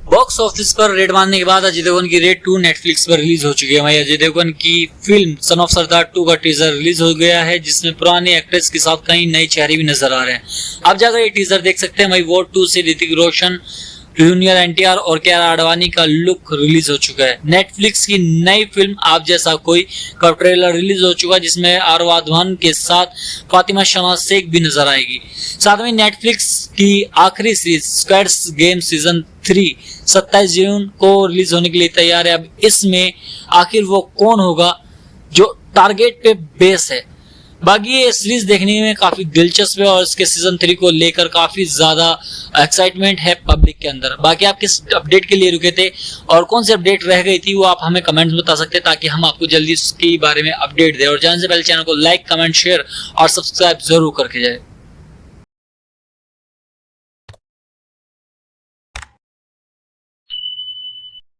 Box office पर red मारने के बाद अजय देवगन की रेड 2 नेटफ्लिक्स पर रिलीज हो चुकी है। वहीं अजय देवगन की फिल्म सन ऑफ सरदार 2 का टीजर रिलीज हो गया है, जिसमें पुराने एक्ट्रेस के साथ कई नए चेहरे भी नजर आ रहे हैं। आप जाकर ये टीजर देख सकते हैं। वहीं वॉर 2 से ऋतिक रोशन, जूनियर एनटीआर और कियारा आडवाणी का लुक रिलीज हो चुका है। नेटफ्लिक्स की नई फिल्म आप जैसा कोई का ट्रेलर रिलीज हो चुका है, जिसमें आरवाधवन के साथ फातिमा शनाज शेख भी नजर आएगी। साथ में नेटफ्लिक्स की आखिरी सीरीज स्क्वाड गेम सीजन 3 27 जून को रिलीज होने के लिए तैयार है। अब इसमें आखिर वो कौन होगा जो टारगेट पे बेस है। बाकी ये सीरीज देखने में काफी दिलचस्प है और इसके सीजन 3 को लेकर काफी ज्यादा एक्साइटमेंट है पब्लिक के अंदर। बाकी आप किस अपडेट के लिए रुके थे और कौन सी अपडेट रह गई थी वो आप हमें कमेंट्स में बता सकते हैं, ताकि हम आपको जल्दी इसके बारे में अपडेट दें। और जाने से पहले चैनल को लाइक, कमेंट, शेयर और सब्सक्राइब जरूर करके जाए।